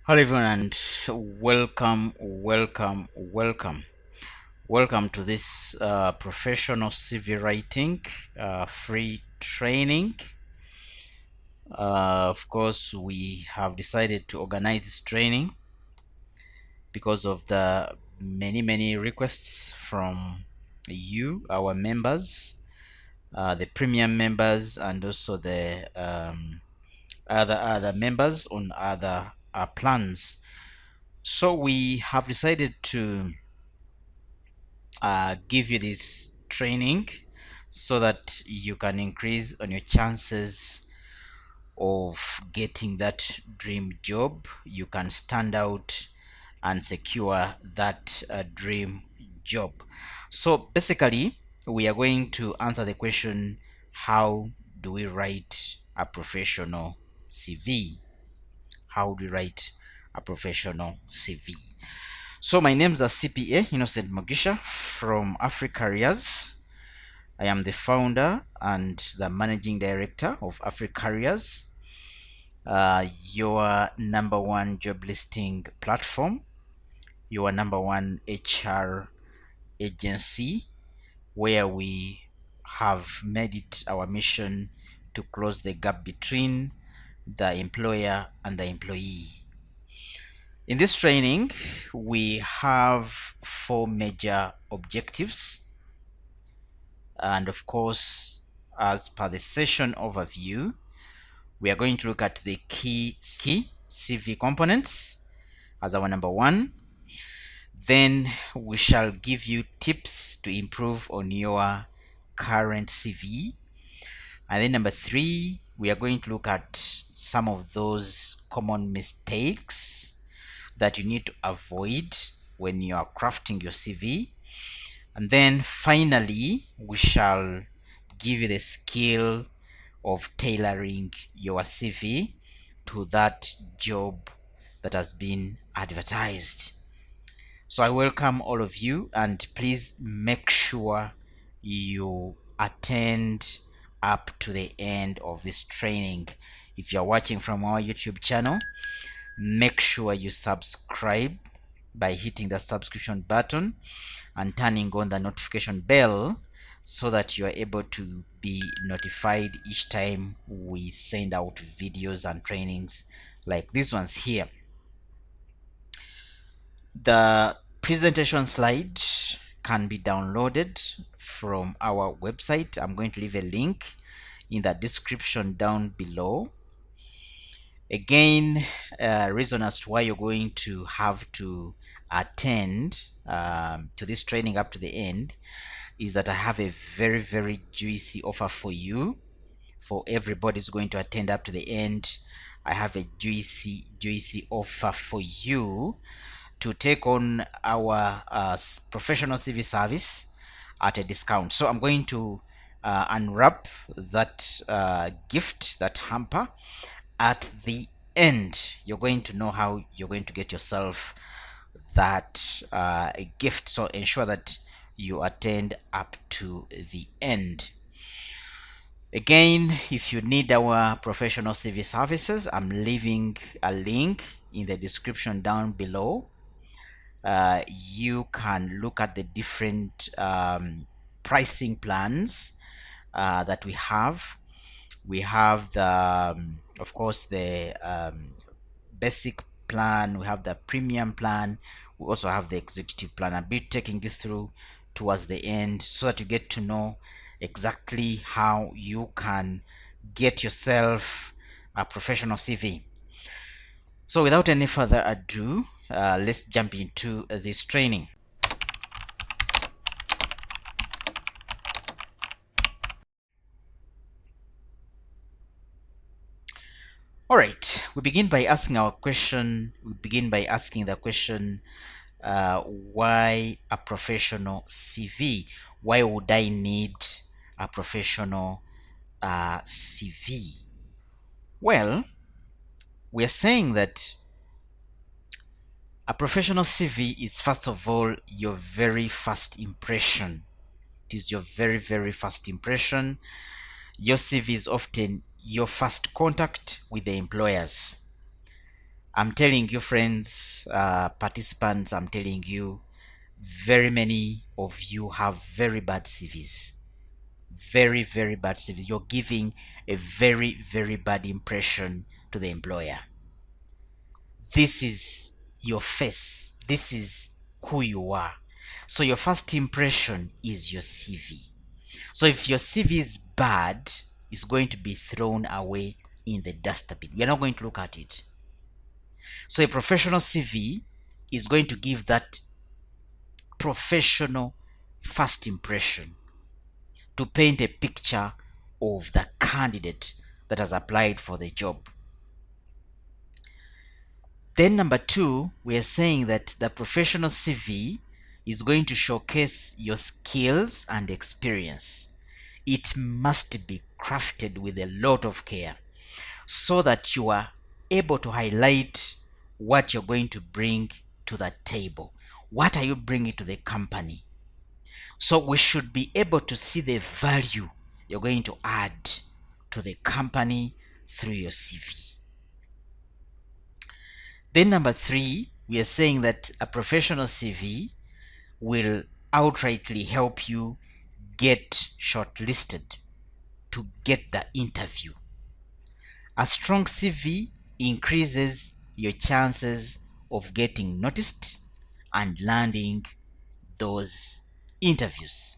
Hello everyone and welcome to this professional CV writing free training. Of course, we have decided to organize this training because of the many requests from you, our members, the premium members, and also the other members on other plans. So we have decided to give you this training so that you can increase on your chances of getting that dream job. You can stand out and secure that dream job. So basically, we are going to answer the question, how do we write a professional CV? How do we write a professional CV? So my name is CPA Innocent Magisha from AfriCareers. I am the founder and the managing director of AfriCareers, your number one job listing platform, your number one HR agency, where we have made it our mission to close the gap between the employer and the employee. In this training, we have four major objectives. And of course, as per the session overview, we are going to look at the key CV components as our number one. Then we shall give you tips to improve on your current CV. And then number three, we are going to look at some of those common mistakes that you need to avoid when you are crafting your CV. And then finally, we shall give you the skill of tailoring your CV to that job that has been advertised. So I welcome all of you, and please make sure you attend up to the end of this training. If you're watching from our YouTube channel, make sure you subscribe by hitting the subscription button and turning on the notification bell so that you are able to be notified each time we send out videos and trainings like these ones here. The presentation slide can be downloaded from our website. I'm going to leave a link in the description down below. Again, reason as to why you're going to have to attend to this training up to the end is that I have a very juicy offer for you. For everybody who's going to attend up to the end, I have a juicy offer for you to take on our professional CV service at a discount. So I'm going to unwrap that gift, that hamper. At the end, you're going to know how you're going to get yourself that gift. So ensure that you attend up to the end. Again, if you need our professional CV services, I'm leaving a link in the description down below. You can look at the different pricing plans that we have. We have the, of course, the basic plan. We have the premium plan. We also have the executive plan. I'll be taking you through towards the end so that you get to know exactly how you can get yourself a professional CV. So without any further ado, let's jump into this training. All right, we begin by asking the question, why a professional CV? Why would I need a professional CV? Well, we are saying that a professional CV is, first of all, your very first impression. It is your very first impression. Your CV is often your first contact with the employers. I'm telling you, friends, participants, I'm telling you, very many of you have very bad CVs. Very, very bad CVs. You're giving a very, very bad impression to the employer. This is your face. This is who you are. So your first impression is your CV. So if your CV is bad, it's going to be thrown away in the dustbin. We are not going to look at it. So a professional CV is going to give that professional first impression to paint a picture of the candidate that has applied for the job. Then number two, we are saying that the professional CV is going to showcase your skills and experience. It must be crafted with a lot of care so that you are able to highlight what you're going to bring to the table. What are you bringing to the company? So we should be able to see the value you're going to add to the company through your CV. Then number three, we are saying that a professional CV will outrightly help you get shortlisted to get the interview. A strong CV increases your chances of getting noticed and landing those interviews.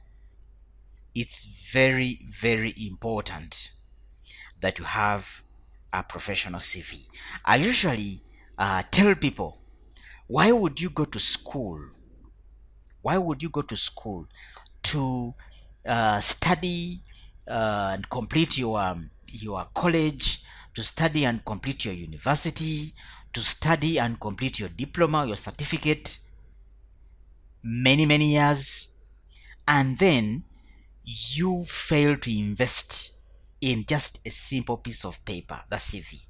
It's very, very important that you have a professional CV. I usually tell people, why would you go to school? Why would you go to school to study and complete your college, to study and complete your university, to study and complete your diploma, your certificate, many years, and then you fail to invest in just a simple piece of paper, the CV?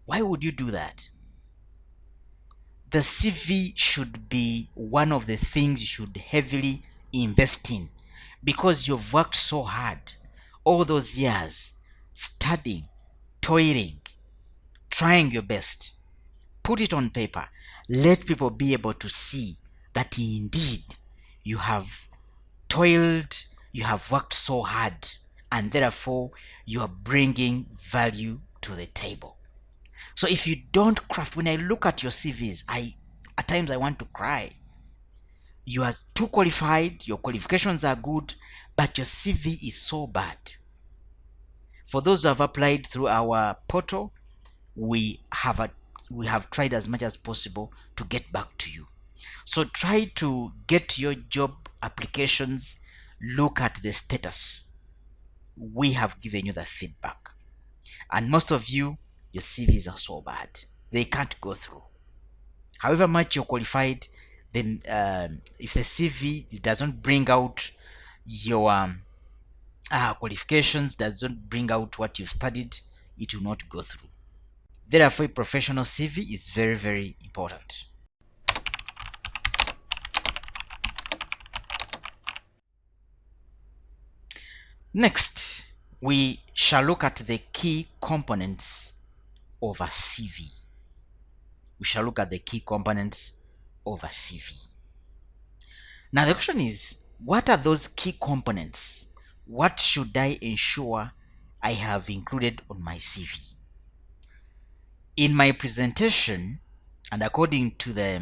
Why would you do that? The CV should be one of the things you should heavily invest in, because you've worked so hard all those years, studying, toiling, trying your best. Put it on paper. Let people be able to see that indeed you have toiled, you have worked so hard, and therefore you are bringing value to the table. So if you don't craft, when I look at your CVs, at times I want to cry. You are too qualified, your qualifications are good, but your CV is so bad. For those who have applied through our portal, we have tried as much as possible to get back to you. So try to get your job applications, look at the status. We have given you the feedback. And most of you, your CVs are so bad, they can't go through. However much you're qualified, then if the CV doesn't bring out your qualifications, doesn't bring out what you've studied, it will not go through. Therefore, a professional CV is very, very important. Next, we shall look at the key components of a CV. We shall look at the key components of a CV. Now, the question is, what are those key components? What should I ensure I have included on my CV? In my presentation, and according to the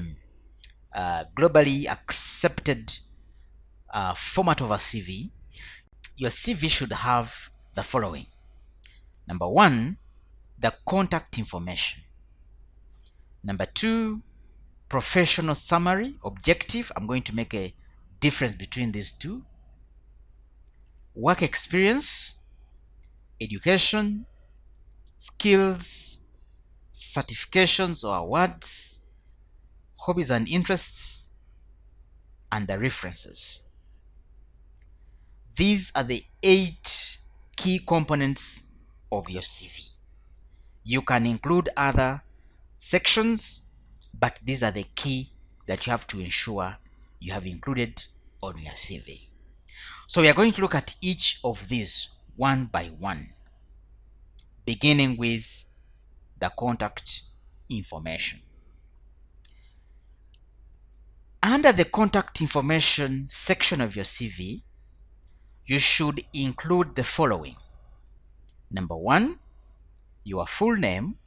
globally accepted format of a CV, your CV should have the following. Number one, the contact information. Number two, professional summary, objective. I'm going to make a difference between these two. Work experience, education, skills, certifications or awards, hobbies and interests, and the references. These are the 8 key components of your CV. You can include other sections, but these are the key that you have to ensure you have included on your CV. So we are going to look at each of these one by one, beginning with the contact information. Under the contact information section of your CV, you should include the following. Number one, your full name,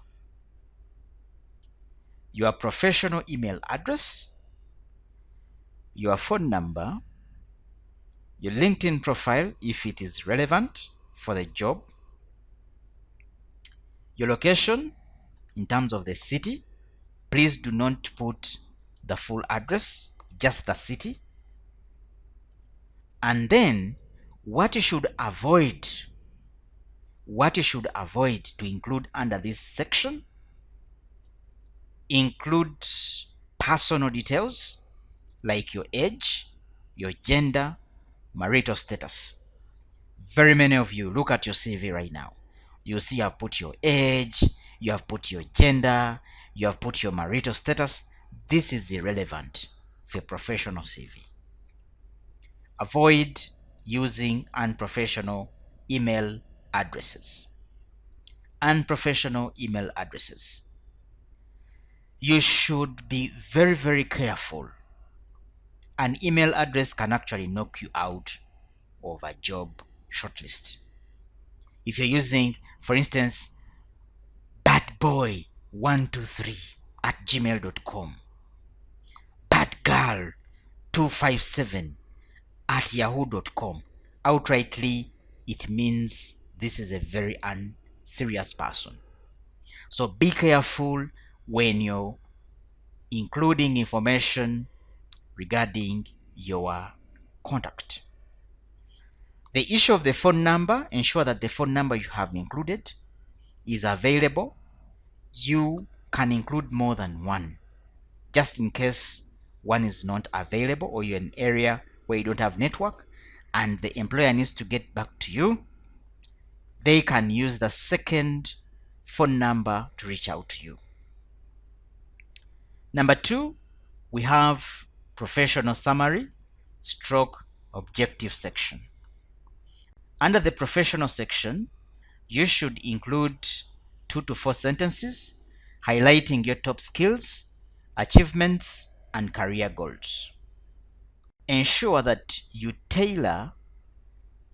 your professional email address, your phone number, your LinkedIn profile if it is relevant for the job, your location in terms of the city. Please do not put the full address, just the city. And then what you should avoid to include under this section includes personal details like your age, your gender, marital status. Very many of you look at your CV right now. You see you have put your age, you have put your gender, you have put your marital status. This is irrelevant for a professional CV. Avoid using unprofessional email addresses. Unprofessional email addresses. You should be very, very careful. An email address can actually knock you out of a job shortlist. If you're using, for instance, badboy123@gmail.com, badgirl257@yahoo.com, outrightly it means this is a very unserious person. So be careful when you're including information regarding your contact. The issue of the phone number, ensure that the phone number you have included is available. You can include more than one, just in case one is not available or you're in an area where you don't have network and the employer needs to get back to you. They can use the second phone number to reach out to you. Number two, we have professional summary stroke objective section. Under the professional section, you should include 2 to 4 sentences highlighting your top skills, achievements, and career goals. Ensure that you tailor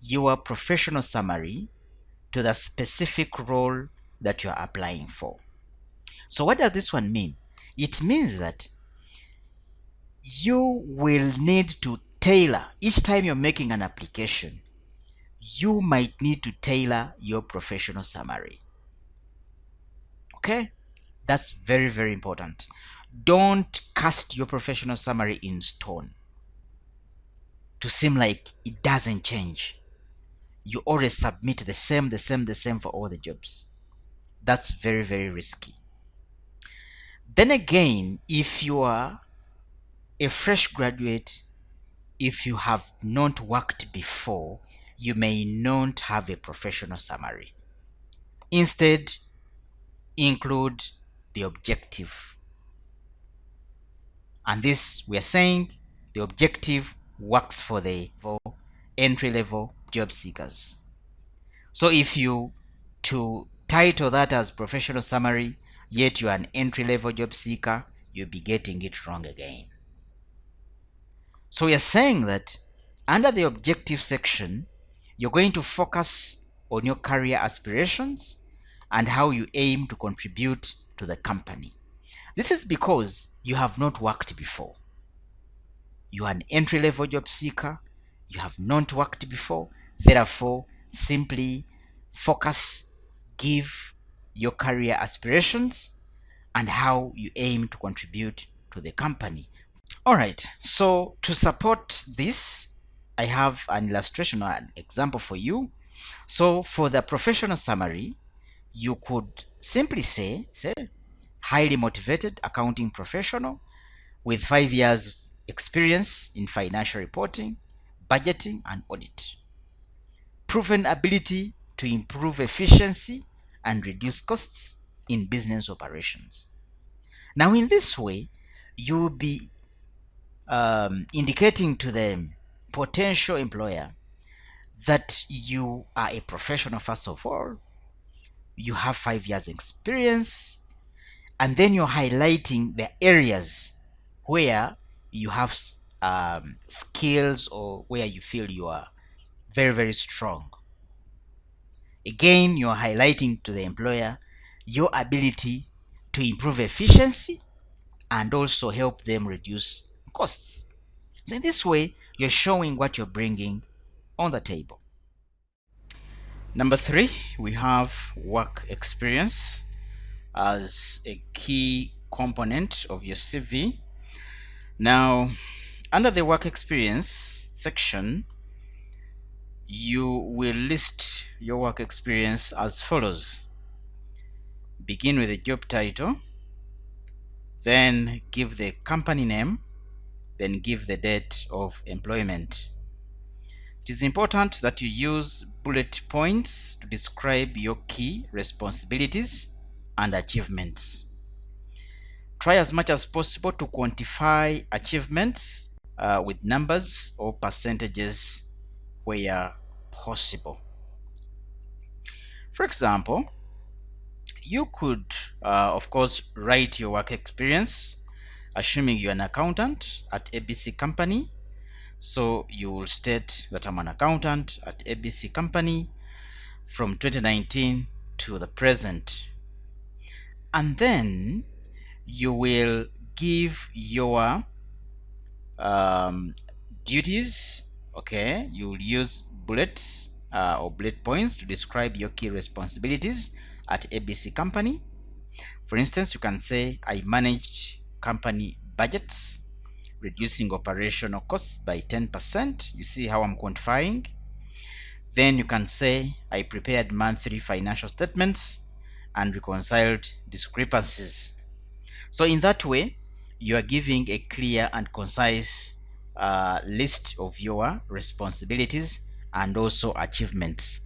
your professional summary to the specific role that you are applying for. So what does this one mean? It means that you will need to tailor each time you're making an application. You might need to tailor your professional summary. Okay? That's very, very important. Don't cast your professional summary in stone to seem like it doesn't change. You always submit the same for all the jobs. That's very, very risky. Then again, if you are a fresh graduate, if you have not worked before, you may not have a professional summary. Instead, include the objective. And this, we are saying, the objective works for the entry-level job seekers. So if you to title that as professional summary, yet you are an entry-level job seeker, you'll be getting it wrong again. So we are saying that under the objective section, you're going to focus on your career aspirations and how you aim to contribute to the company. This is because you have not worked before. You are an entry-level job seeker. You have not worked before. Therefore, simply focus, give your career aspirations and how you aim to contribute to the company. All right, so to support this, I have an illustration or an example for you. So for the professional summary, you could simply say highly motivated accounting professional with 5 years experience in financial reporting, budgeting, and audit. Proven ability to improve efficiency and reduce costs in business operations. Now, in this way, you'll be indicating to the potential employer that you are a professional. First of all, you have 5 years experience, And then you're highlighting the areas where you have skills or where you feel you are very, very strong. Again, you're highlighting to the employer your ability to improve efficiency and also help them reduce costs. So in this way, you're showing what you're bringing on the table. Number 3, we have work experience as a key component of your CV. Now, under the work experience section, you will list your work experience as follows. Begin with the job title, then give the company name, then give the date of employment. It is important that you use bullet points to describe your key responsibilities and achievements. Try as much as possible to quantify achievements with numbers or percentages where possible. For example, you could, of course, write your work experience, assuming you're an accountant at ABC Company. So you will state that I'm an accountant at ABC Company from 2019 to the present. And then you will give your duties. Okay, you will use bullets or bullet points to describe your key responsibilities at ABC Company. For instance, you can say, I managed company budgets, reducing operational costs by 10%. You see how I'm quantifying? Then you can say, I prepared monthly financial statements and reconciled discrepancies. So in that way, you are giving a clear and concise list of your responsibilities and also achievements.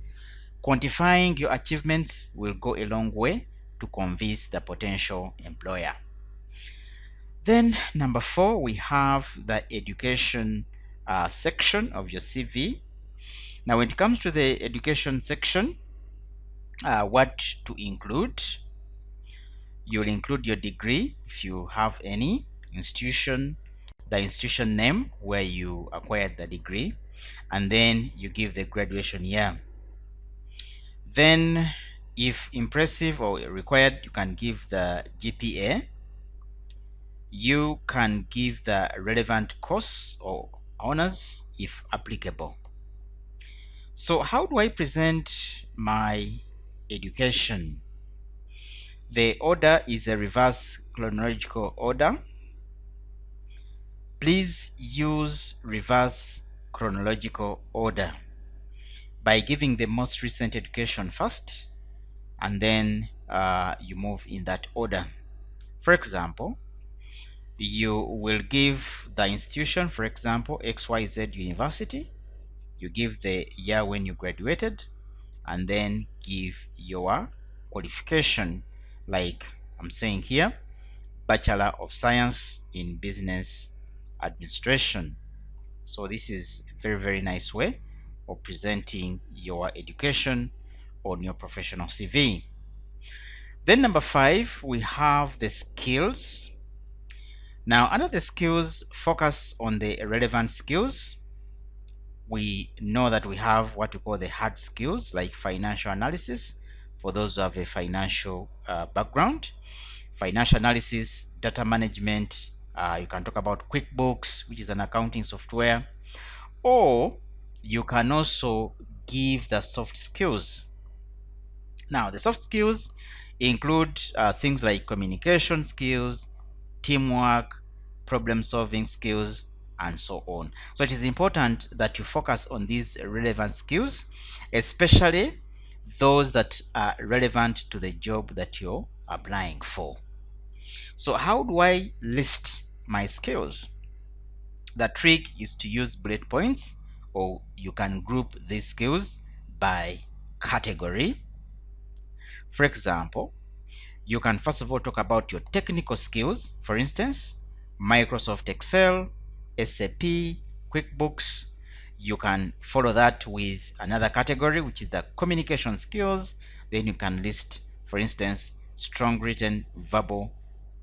Quantifying your achievements will go a long way to convince the potential employer. Then number 4, we have the education section of your CV. Now when it comes to the education section, what to include? You'll include your degree if you have any, institution, the institution name where you acquired the degree, and then you give the graduation year. Then if impressive or required, you can give the GPA. You can give the relevant course or honors if applicable. So how do I present my education? The order is a reverse chronological order. Please use reverse chronological order by giving the most recent education first, and then you move in that order. For example, you will give the institution, for example, XYZ University. You give the year when you graduated, and then give your qualification, like I'm saying here, Bachelor of Science in Business Administration. So this is a very, very nice way of presenting your education on your professional CV. Then number 5, we have the skills. Now under the skills, focus on the relevant skills. We know that we have what we call the hard skills, like financial analysis for those who have a financial background, financial analysis, data management. You can talk about QuickBooks, which is an accounting software, or you can also give the soft skills. Now the soft skills include things like communication skills, teamwork, problem solving skills, and so on. So it is important that you focus on these relevant skills, especially those that are relevant to the job that you're applying for. So how do I list my skills? The trick is to use bullet points, or you can group these skills by category. For example, you can first of all talk about your technical skills. For instance, Microsoft Excel, SAP, QuickBooks. You can follow that with another category, which is the communication skills. Then you can list, for instance, strong written, verbal,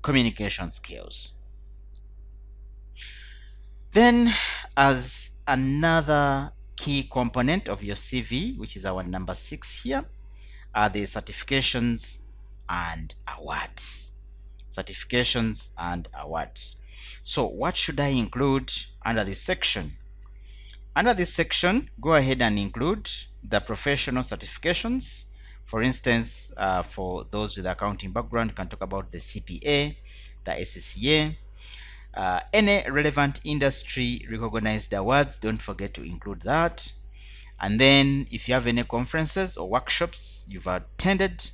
communication skills. Then, as another key component of your CV, which is our number 6 here, are the certifications and awards. Certifications and awards. So what should I include under this section? Under this section, go ahead and include the professional certifications. For instance, for those with accounting background, you can talk about the CPA, the SCCA, any relevant industry recognized awards, don't forget to include that. And then if you have any conferences or workshops you've attended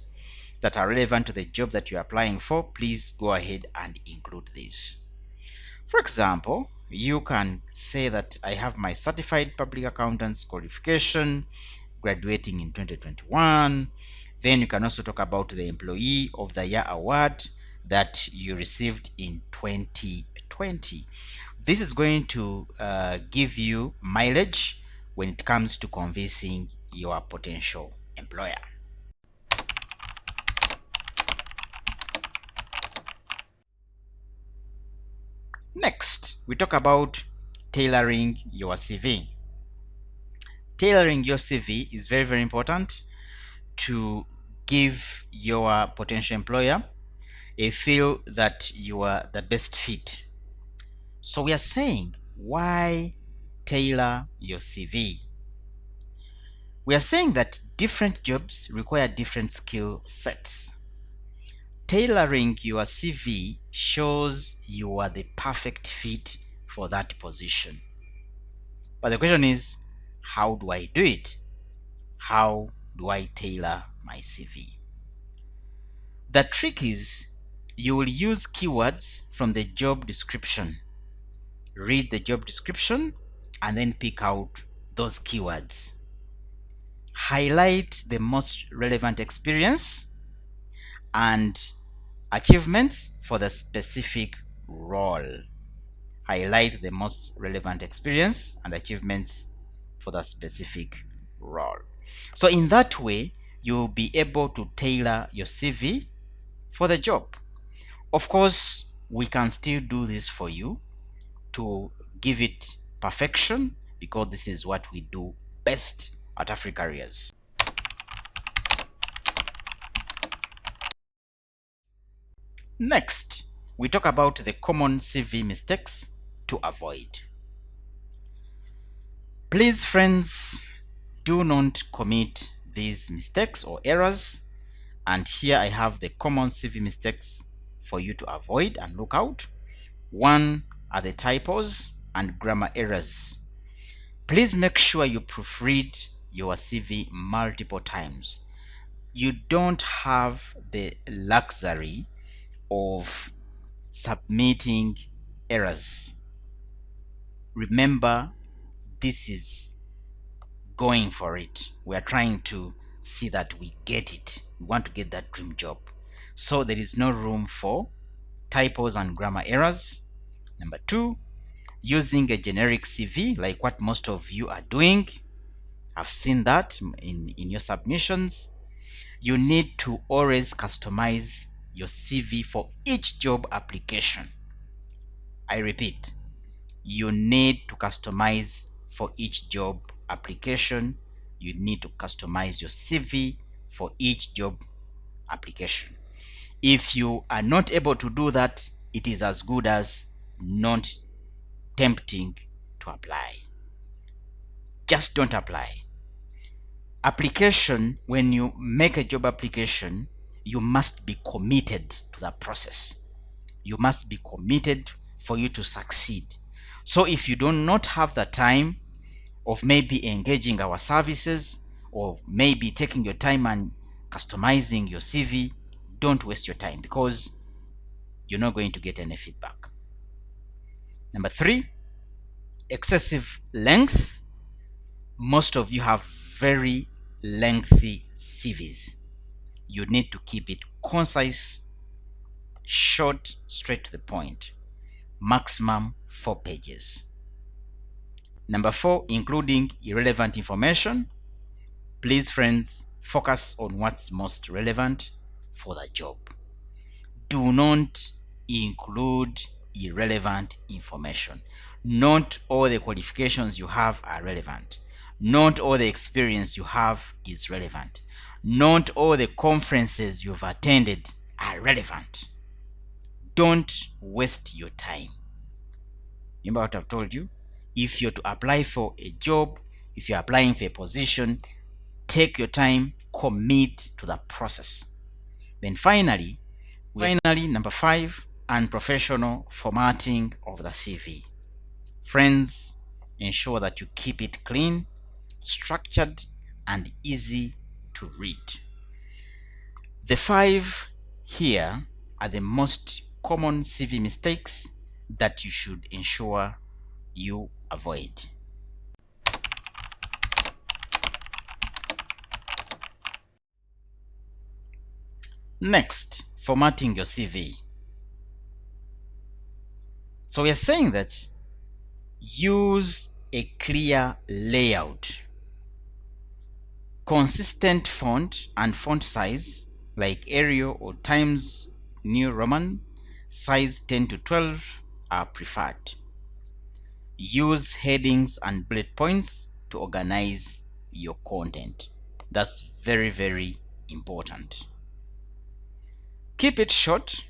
that are relevant to the job that you're applying for, please go ahead and include these. For example, you can say that I have my certified public accountant's qualification, graduating in 2021. Then you can also talk about the Employee of the Year award that you received in 2020. This is going to give you mileage when it comes to convincing your potential employer. Next, we talk about tailoring your CV. Tailoring your CV is very, very important to give your potential employer a feel that you are the best fit. So we are saying, why tailor your CV? We are saying that different jobs require different skill sets. Tailoring your CV shows you are the perfect fit for that position. But the question is, how do I do it? How do I tailor my CV? The trick is you will use keywords from the job description. Read the job description and then pick out those keywords. Highlight the most relevant experience and achievements for the specific role. Highlight the most relevant experience and achievements for the specific role. So in that way, you'll be able to tailor your CV for the job. Of course, we can still do this for you to give it perfection, because this is what we do best at AfriCareers. Next, we talk about the common CV mistakes to avoid. Please, friends, do not commit these mistakes or errors. And here I have the common CV mistakes for you to avoid and look out. One are the typos and grammar errors. Please make sure you proofread your CV multiple times. You don't have the luxury of submitting errors. Remember, this is going for it. We are trying to see that we get it. We want to get that dream job. So there is no room for typos and grammar errors. Number two, using a generic CV like what most of you are doing. I've seen that in your submissions. You need to always customize your CV for each job application. I repeat, you need to customize for each job application. You need to customize your CV for each job application. If you are not able to do that, it is as good as not tempting to apply. Just don't apply. Application, when you make a job application, you must be committed to that process. You must be committed for you to succeed. So if you do not have the time of maybe engaging our services, or maybe taking your time and customizing your CV, don't waste your time, because you're not going to get any feedback. Number three, excessive length. Most of you have very lengthy CVs. You need to keep it concise, short, straight to the point. Maximum 4 pages. Number four, including irrelevant information. Please, friends, focus on what's most relevant for the job. Do not include irrelevant information. Not all the qualifications you have are relevant. Not all the experience you have is relevant. Not all the conferences you've attended are relevant. Don't waste your time. Remember what I've told you? If you're to apply for a job, if you're applying for a position, take your time, commit to the process. Then finally, number 5, unprofessional formatting of the CV. Friends, ensure that you keep it clean, structured, and easy to read. The 5 here are the most common CV mistakes that you should ensure you avoid. Next, formatting your CV. So we are saying that use a clear layout, consistent font and font size like Arial or Times New Roman, size 10 to 12 are preferred. Use headings and bullet points to organize your content. That's very, very important. Keep it short.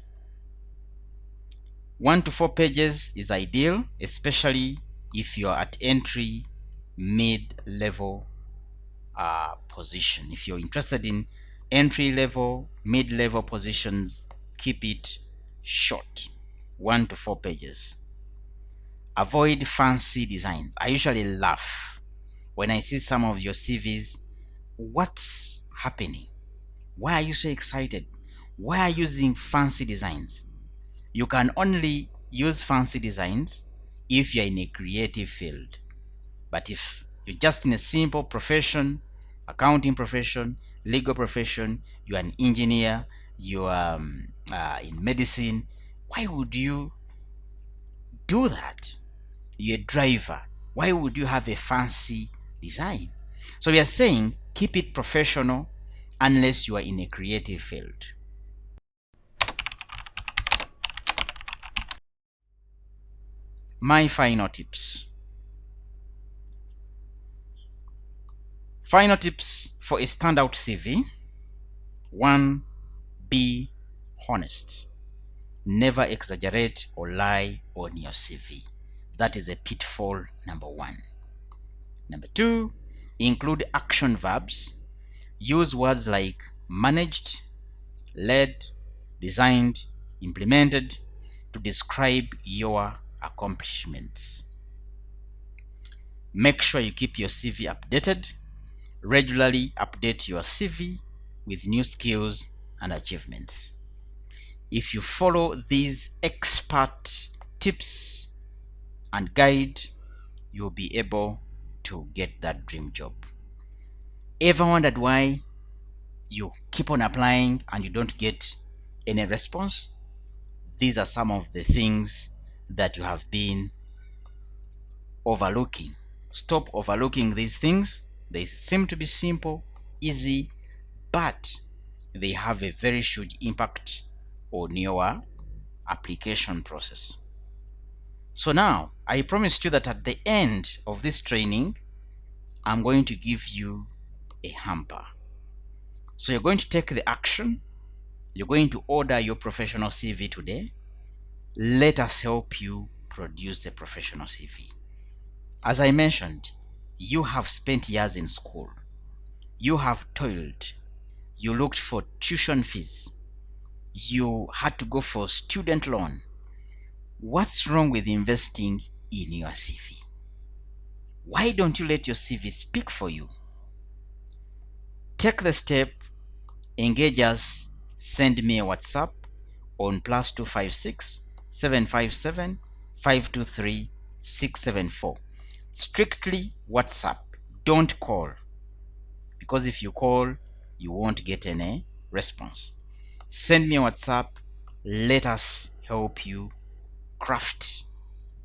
1 to 4 pages is ideal, especially if you're at entry, mid-level position. If you're interested in entry-level, mid-level positions, keep it short. 1 to 4 pages. Avoid fancy designs. I usually laugh when I see some of your CVs. What's happening? Why are you so excited? Why are you using fancy designs? You can only use fancy designs if you're in a creative field. But if you're just in a simple profession, accounting profession, legal profession, you're an engineer, you are in medicine, why would you do that? You're a driver. Why would you have a fancy design? So we are saying keep it professional unless you are in a creative field. My final tips. Final tips for a standout CV. 1. Be honest. Never exaggerate or lie on your CV. That is a pitfall number 1. Number 2, include action verbs. Use words like managed, led, designed, implemented to describe your accomplishments. Make sure you keep your CV updated. Regularly update your CV with new skills and achievements. If you follow these expert tips and guide, you'll be able to get that dream job. Ever wondered why you keep on applying and you don't get any response? These are some of the things that you have been overlooking. Stop overlooking these things. They seem to be simple, easy, but they have a very huge impact on your application process. So now, I promised you that at the end of this training, I'm going to give you a hamper. So you're going to take the action. You're going to order your professional CV today. Let us help you produce a professional CV. As I mentioned, you have spent years in school. You have toiled. You looked for tuition fees. You had to go for student loan. What's wrong with investing in your CV? Why don't you let your CV speak for you? Take the step, engage us, send me a WhatsApp on +256 757 523 674. Strictly WhatsApp. Don't call, because if you call, you won't get any response. Send me a WhatsApp. Let us help you craft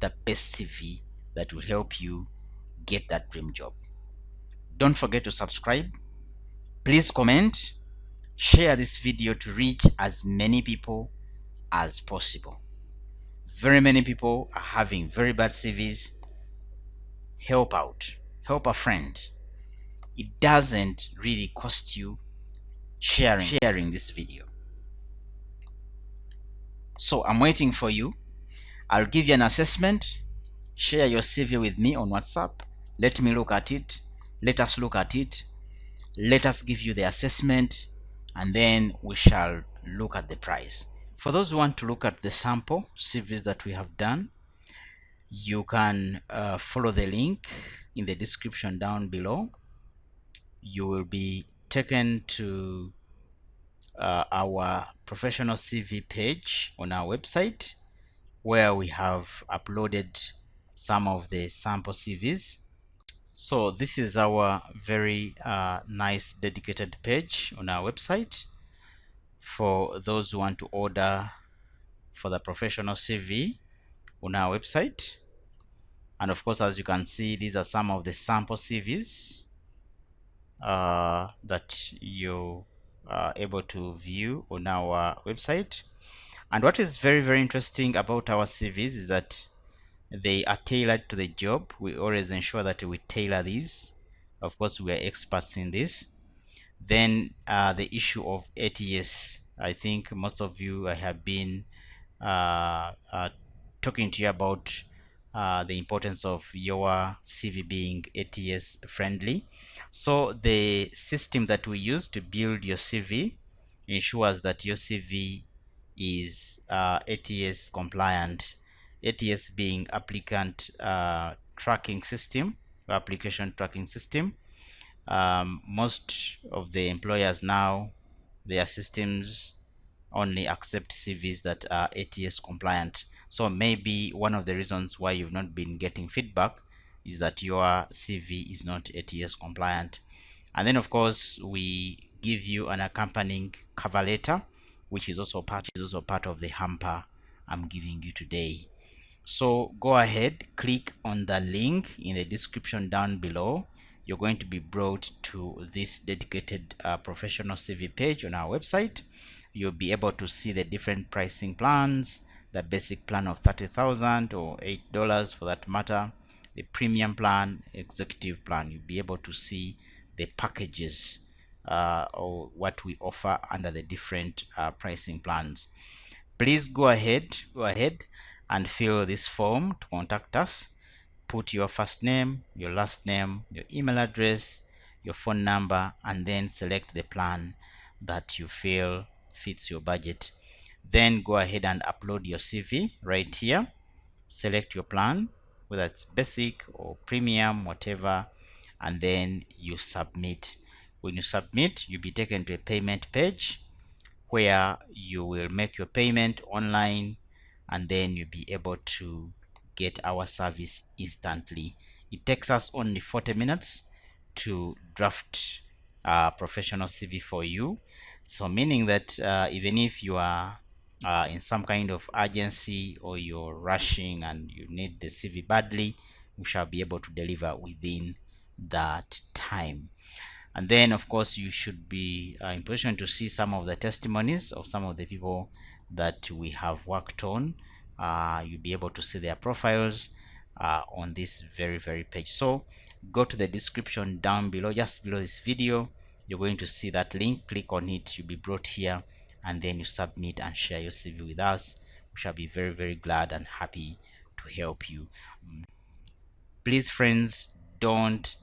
the best CV that will help you get that dream job. Don't forget to subscribe. Please comment, share this video to reach as many people as possible. Very many people are having very bad CVs. Help out, help a friend. It doesn't really cost you sharing this video. So I'm waiting for you. I'll give you an assessment. Share your CV with me on WhatsApp. Let me look at it. Let us look at it. Let us give you the assessment, and then we shall look at the price. For those who want to look at the sample CVs that we have done, you can follow the link in the description down below. You will be taken to our professional CV page on our website, where we have uploaded some of the sample CVs. So this is our very nice dedicated page on our website for those who want to order for the professional CV on our website. And of course, as you can see, these are some of the sample CVs that you are able to view on our website. And what is very, very interesting about our CVs is that they are tailored to the job. We always ensure that we tailor these. Of course, we are experts in this. Then the issue of ATS. I think most of you have been talking to you about the importance of your CV being ATS friendly. So the system that we use to build your CV ensures that your CV is ATS compliant. ATS being applicant tracking system, application tracking system. Most of the employers now, their systems only accept CVs that are ATS compliant. So maybe one of the reasons why you've not been getting feedback is that your CV is not ATS compliant. And then of course we give you an accompanying cover letter, which is also part of the hamper I'm giving you today. So go ahead, click on the link in the description down below. You're going to be brought to this dedicated professional CV page on our website. You'll be able to see the different pricing plans, the basic plan of 30,000 or $8 for that matter, the premium plan, executive plan. You'll be able to see the packages or what we offer under the different pricing plans. Please go ahead and fill this form to contact us. Put your first name, your last name, your email address, your phone number, and then select the plan that you feel fits your budget. Then go ahead and upload your CV right here. Select your plan, whether it's basic or premium, whatever, and then you submit. When you submit, you'll be taken to a payment page where you will make your payment online, and then you'll be able to get our service instantly. It takes us only 40 minutes to draft a professional CV for you. So meaning that even if you are in some kind of urgency or you're rushing and you need the CV badly, we shall be able to deliver within that time. And then of course you should be in position to see some of the testimonies of some of the people that we have worked on. You'll be able to see their profiles on this very page. So go to the description down below, just below this video. You're going to see that link. Click on it, you'll be brought here, and then you submit and share your CV with us. We shall be very glad and happy to help you. Please friends, don't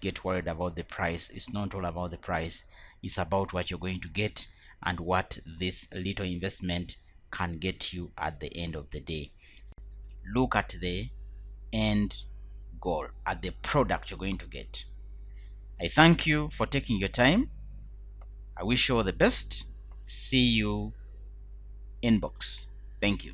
get worried about the price. It's not all about the price. It's about what you're going to get and what this little investment can get you at the end of the day. Look at the end goal, at the product you're going to get. I thank you for taking your time. I wish you all the best. See you inbox. Thank you.